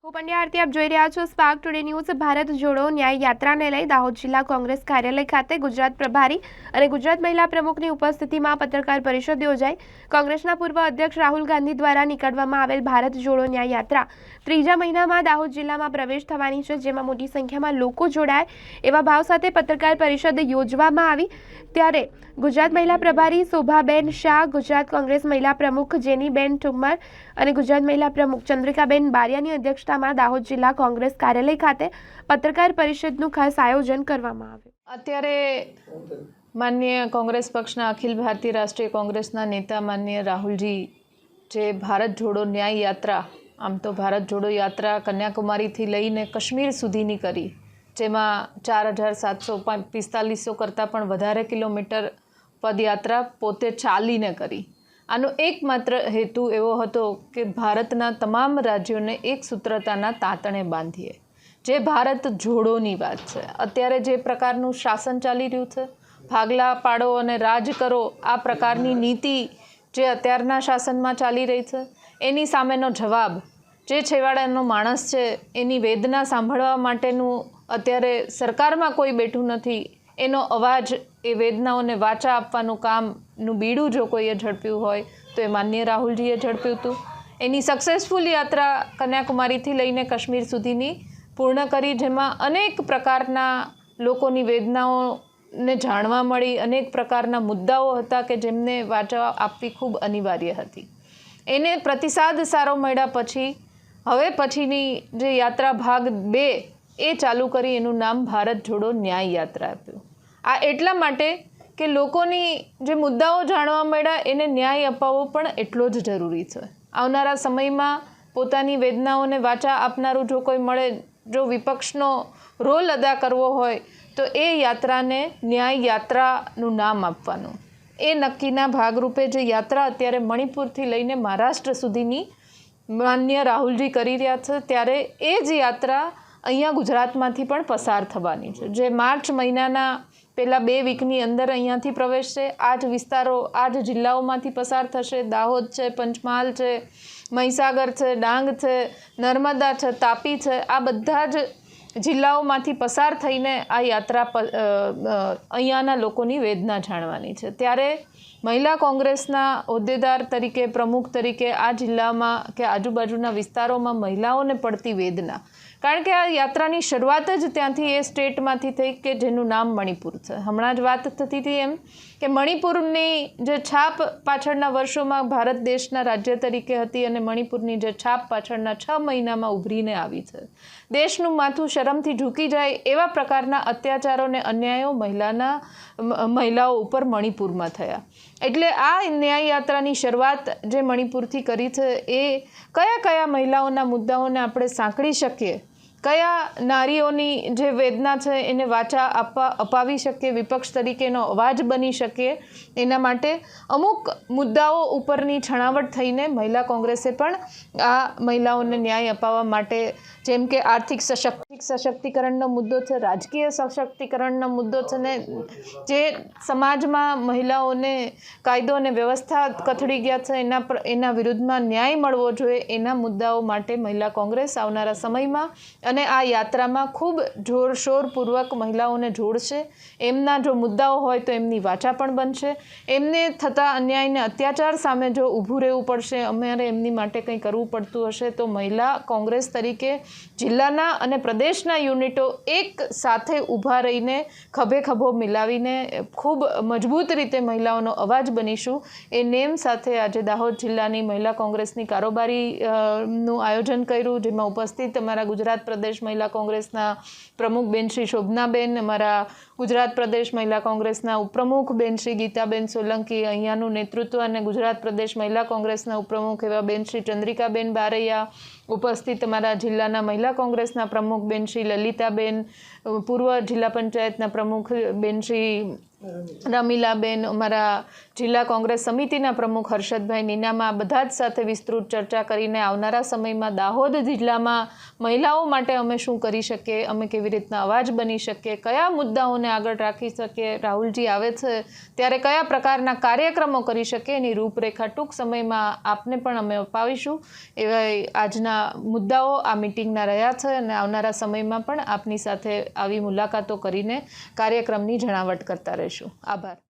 હું પંડ્યા આરતી આપ જોઈ રહ્યા છો સ્પાર્ક ટુડે ન્યૂઝ। ભારત જોડો ન્યાય યાત્રાને લઈ દાહોદ જિલ્લા કોંગ્રેસ કાર્યાલય ખાતે ગુજરાત પ્રભારી અને ગુજરાત મહિલા પ્રમુખની ઉપસ્થિતિમાં પત્રકાર પરિષદ યોજાઈ। કોંગ્રેસના પૂર્વ અધ્યક્ષ રાહુલ ગાંધી દ્વારા નીકળવામાં આવેલ ભારત જોડો ન્યાય યાત્રા ત્રીજા મહિનામાં દાહોદ જિલ્લામાં પ્રવેશ થવાની છે, જેમાં મોટી સંખ્યામાં લોકો જોડાય એવા ભાવ સાથે પત્રકાર પરિષદ યોજવામાં આવી। ત્યારે ગુજરાત મહિલા પ્રભારી શોભાબેન શાહ, ગુજરાત કોંગ્રેસ મહિલા પ્રમુખ જેનીબેન ઠુમ્મર અને ગુજરાત મહિલા પ્રમુખ ચંદ્રિકાબેન બારિયાની અધ્યક્ષતામાં દાહોદ જિલ્લા કોંગ્રેસ કાર્યાલય ખાતે પત્રકાર પરિષદનું ખાસ આયોજન કરવામાં આવ્યું। અત્યારે માનનીય કોંગ્રેસ પક્ષના અખિલ ભારતીય રાષ્ટ્રીય કોંગ્રેસના નેતા માનનીય રાહુલજી જે ભારત જોડો ન્યાય યાત્રા, આમ તો ભારત જોડો યાત્રા કન્યાકુમારીથી લઈને કાશ્મીર સુધીની કરી, જેમાં 4745 કરતાં પણ વધારે કિલોમીટર પદયાત્રા પોતે ચાલીને કરી। આનો એકમાત્ર હેતુ એવો હતો કે ભારતના તમામ રાજ્યોને એક સૂત્રતાના તાંતણે બાંધીએ, જે ભારત જોડોની વાત છે। અત્યારે જે પ્રકારનું શાસન ચાલી રહ્યું છે, ભાગલા પાડો અને રાજ કરો, આ પ્રકારની નીતિ જે અત્યારના શાસનમાં ચાલી રહી છે, એની સામેનો જવાબ જે છેવાડાનો માણસ છે એની વેદના સાંભળવા માટેનું અત્યારે સરકારમાં કોઈ બેઠું નથી, એનો અવાજ, એ વેદનાઓને વાચા આપવાનું કામનું બીડું જો કોઈએ ઝડપ્યું હોય તો એ માનનીય રાહુલજીએ ઝડપ્યું હતું। એની સક્સેસફુલ યાત્રા કન્યાકુમારીથી લઈને કાશ્મીર સુધીની પૂર્ણ કરી, જેમાં અનેક પ્રકારના લોકોની વેદનાઓને જાણવા મળી, અનેક પ્રકારના મુદ્દાઓ હતા કે જેમને વાચા આપવી ખૂબ અનિવાર્ય હતી। એને પ્રતિસાદ સારો મળ્યા પછી હવે પછીની જે યાત્રા ભાગ 2 એ ચાલુ કરી, એનું નામ ભારત જોડો ન્યાય યાત્રા આપ્યું। આ એટલા માટે કે લોકોની જે મુદ્દાઓ જાણવા મળ્યા એને ન્યાય અપાવવો પણ એટલો જ જરૂરી છે। આવનારા સમયમાં પોતાની વેદનાઓને વાચા આપનારું જો કોઈ મળે, જો વિપક્ષનો રોલ અદા કરવો હોય તો એ યાત્રાને ન્યાય યાત્રાનું નામ આપવાનું। એ નક્કીના ભાગરૂપે જે યાત્રા અત્યારે મણિપુરથી લઈને મહારાષ્ટ્ર સુધીની માનનીય રાહુલજી કરી રહ્યા છે, ત્યારે એ જ યાત્રા અહીંયા ગુજરાતમાંથી પણ પસાર થવાની છે, જે માર્ચ મહિનાના પહેલાં 2 વીકની અંદર અહીંયાથી પ્રવેશશે। આ જ વિસ્તારો, આ જ જિલ્લાઓમાંથી પસાર થશે। દાહોદ છે, પંચમહાલ છે, મહીસાગર છે, ડાંગ છે, નર્મદા છે, તાપી છે, આ બધા જ જિલ્લાઓમાંથી પસાર થઈને આ યાત્રા અહીંયાના લોકોની વેદના જાણવાની છે। ત્યારે મહિલા કોંગ્રેસના હોદ્દેદાર તરીકે, પ્રમુખ તરીકે આ જિલ્લામાં કે આજુબાજુના વિસ્તારોમાં મહિલાઓને પડતી વેદના, કારણ કે આ યાત્રાની શરૂઆત જ ત્યાંથી, એ સ્ટેટમાંથી થઈ કે જેનું નામ મણિપુર છે। હમણાં જ વાત થતી હતી એમ કે મણિપુરની જે છાપ પાછળના વર્ષોમાં ભારત દેશના રાજ્ય તરીકે હતી અને મણિપુરની જે છાપ પાછળના 6 મહિનામાં ઉભરીને આવી છે, દેશનું માથું શરમથી ઝૂકી જાય એવા પ્રકારના અત્યાચારો અને અન્યાયો મહિલાઓ ઉપર મણિપુરમાં થયા। એટલે આ ન્યાય યાત્રાની શરૂઆત જે મણિપુરથી કરી છે, એ કયા કયા મહિલાઓના મુદ્દાઓને આપણે સાંકળી શકીએ, કયા નારીઓની જે વેદના છે એને વાચા અપાવી શકીએ, વિપક્ષ તરીકેનો અવાજ બની શકીએ, એના માટે અમુક મુદ્દાઓ ઉપરની છણાવટ થઈને મહિલા કોંગ્રેસે પણ આ મહિલાઓને ન્યાય અપાવવા માટે, જેમ કે આર્થિક સશક્તિકરણનો મુદ્દો છે, રાજકીય સશક્તિકરણનો મુદ્દો છે, ને જે સમાજમાં મહિલાઓને કાયદો અને વ્યવસ્થા કથળી ગયા છે એના વિરુદ્ધમાં ન્યાય મળવો જોઈએ, એના મુદ્દાઓ માટે મહિલા કોંગ્રેસ આવનારા સમયમાં અને આ યાત્રામાં ખૂબ જોરશોરપૂર્વક મહિલાઓને જોડશે। એમના જો મુદ્દાઓ હોય તો એમની વાચા પણ બનશે। એમને થતા અન્યાયને અત્યાચાર સામે જો ઊભું રહેવું પડશે, અમારે એમની માટે કંઈ કરવું પડતું હશે, તો મહિલા કોંગ્રેસ તરીકે જિલ્લાના અને પ્રદેશના યુનિટો એક સાથે ઊભા રહીને ખભે ખભો મિલાવીને ખૂબ મજબૂત રીતે મહિલાઓનો અવાજ બનીશું। એ નેમ સાથે આજે દાહોદ જિલ્લાની મહિલા કોંગ્રેસની કારોબારીનું આયોજન કર્યું, જેમાં ઉપસ્થિત અમારા ગુજરાત પ્રદેશ મહિલા કોંગ્રેસના પ્રમુખ બેન શ્રી શોભનાબેન, અમારા ગુજરાત પ્રદેશ મહિલા કોંગ્રેસના ઉપપ્રમુખ બેન શ્રી ગીતાબેન સોલંકી, અહીંયાનું નેતૃત્વ અને ગુજરાત પ્રદેશ મહિલા કોંગ્રેસના ઉપપ્રમુખ એવા બેન શ્રી ચંદ્રિકાબેન બારૈયા, ઉપસ્થિત અમારા જિલ્લાના મહિલા કોંગ્રેસના પ્રમુખ બેન શ્રી લલિતાબેન, પૂર્વ જિલ્લા પંચાયતના પ્રમુખ બેન શ્રી રમીલાબેન, અમારા જિલ્લા કોંગ્રેસ સમિતિના પ્રમુખ હર્ષદભાઈ નીનામા, બધા જ સાથે વિસ્તૃત ચર્ચા કરીને આવનારા સમયમાં દાહોદ જિલ્લામાં મહિલાઓ માટે અમે શું કરી શકીએ, અમે કેવી રીતના અવાજ બની શકીએ, કયા મુદ્દાઓને મુદ્દાઓને આગળ રાખી શકીએ, રાહુલજી આવે છે ત્યારે કયા પ્રકારના કાર્યક્રમો કરી શકે એની રૂપરેખા ટૂંક સમયમાં આપને પણ અમે અપાવીશું. એવા આજના મુદ્દાઓ આ મિટિંગના રહ્યા છે અને આવનારા સમયમાં પણ આપની સાથે આવી મુલાકાતો કરીને કાર્યક્રમની જણાવટ કરતા રહીશું. આભાર.